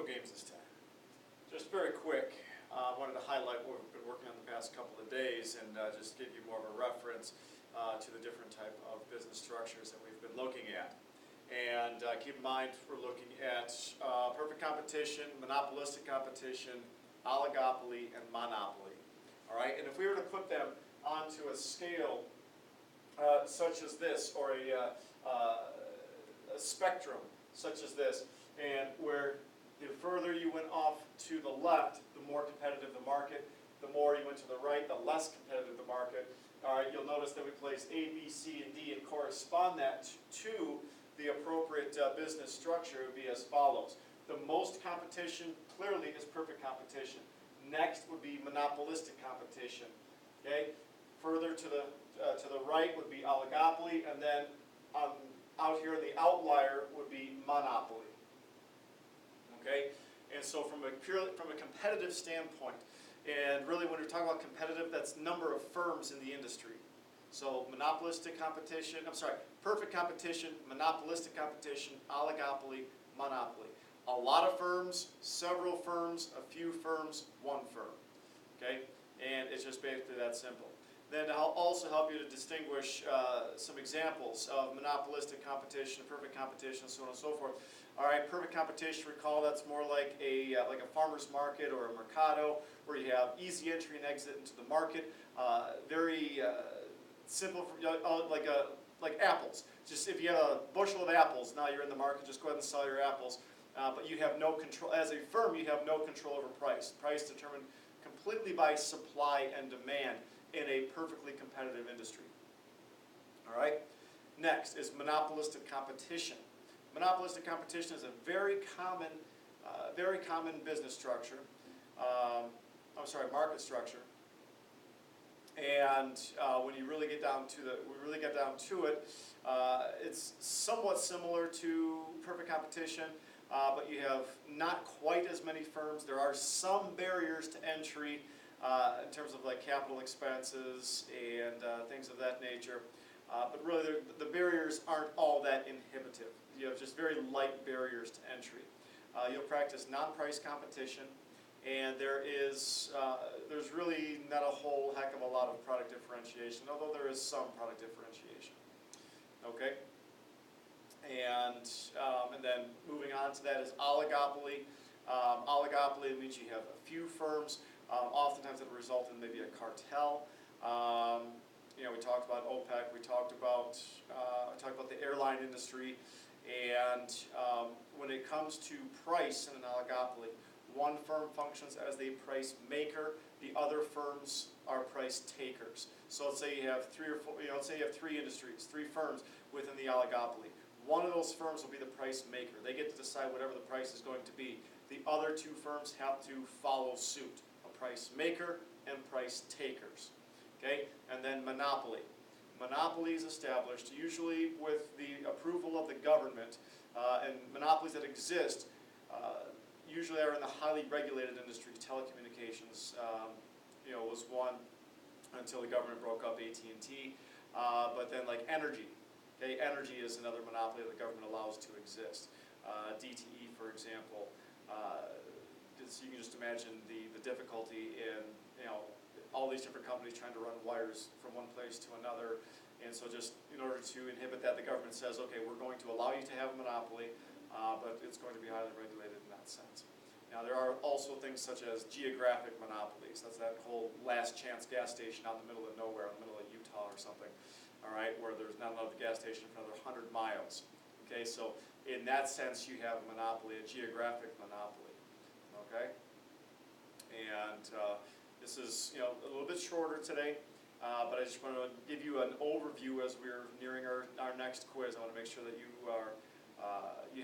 No games this time. Just very quick, I wanted to highlight what we've been working on the past couple of days and just give you more of a reference to the different type of business structures that we've been looking at. And keep in mind, we're looking at perfect competition, monopolistic competition, oligopoly, and monopoly. All right, and if we were to put them onto a scale such as this, or a spectrum such as this, and where the further you went off to the left, the more competitive the market. The more you went to the right, the less competitive the market. All right, you'll notice that we place A, B, C, and D and correspond that to the appropriate business structure. It would be as follows. The most competition clearly is perfect competition. Next would be monopolistic competition. Okay, further to the right would be oligopoly, and then out here in the outlier would be monopoly. Okay, and so from a competitive standpoint, and really when we're talking about competitive, that's number of firms in the industry. So monopolistic competition, perfect competition, monopolistic competition, oligopoly, monopoly. A lot of firms, several firms, a few firms, one firm. Okay, and it's just basically that simple. Then I'll also help you to distinguish some examples of monopolistic competition, perfect competition, so on and so forth. All right, perfect competition, recall that's more like a farmer's market or a mercado, where you have easy entry and exit into the market. Very simple, like apples. Just if you have a bushel of apples, now you're in the market, just go ahead and sell your apples. But you have no control, as a firm, you have no control over price. Price determined completely by supply and demand in a perfectly competitive industry. All right. Next is monopolistic competition. Monopolistic competition is a very common business structure. Market structure. And when you really get down to it, it's somewhat similar to perfect competition, but you have not quite as many firms. There are some barriers to entry in terms of like capital expenses and things of that nature. But really, the barriers aren't all that inhibitive. You have just very light barriers to entry. You'll practice non-price competition, and there's really not a whole heck of a lot of product differentiation, although there is some product differentiation. Okay, and then moving on to that is oligopoly. Oligopoly means you have a few firms. Oftentimes it'll result in maybe a cartel. We talked about OPEC. We talked about the airline industry, and when it comes to price in an oligopoly, one firm functions as the price maker. The other firms are price takers. So let's say you have three industries, three firms within the oligopoly. One of those firms will be the price maker. They get to decide whatever the price is going to be. The other two firms have to follow suit, a price maker and price takers. Okay, and then monopoly. Monopoly is established usually with the approval of the government, and monopolies that exist usually are in the highly regulated industry. Telecommunications, was one until the government broke up AT&T. But then like energy. Okay, energy is another monopoly that the government allows to exist. DTE, for example. You can just imagine the difficulty in all these different companies trying to run wires from one place to another. And so just in order to inhibit that, the government says, okay, we're going to allow you to have a monopoly, but it's going to be highly regulated in that sense. Now there are also things such as geographic monopolies. That's that whole last chance gas station out in the middle of nowhere, in the middle of Utah or something, all right, where there's not another gas station for another 100 miles. Okay, so in that sense you have a monopoly, a geographic monopoly. Okay, and this is a little bit shorter today, but I just want to give you an overview as we're nearing our next quiz. I want to make sure that you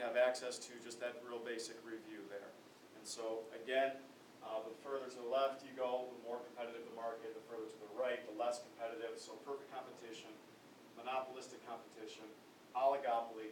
have access to just that real basic review there. And so again, the further to the left you go, the more competitive the market. The further to the right, the less competitive. So perfect competition, monopolistic competition, oligopoly,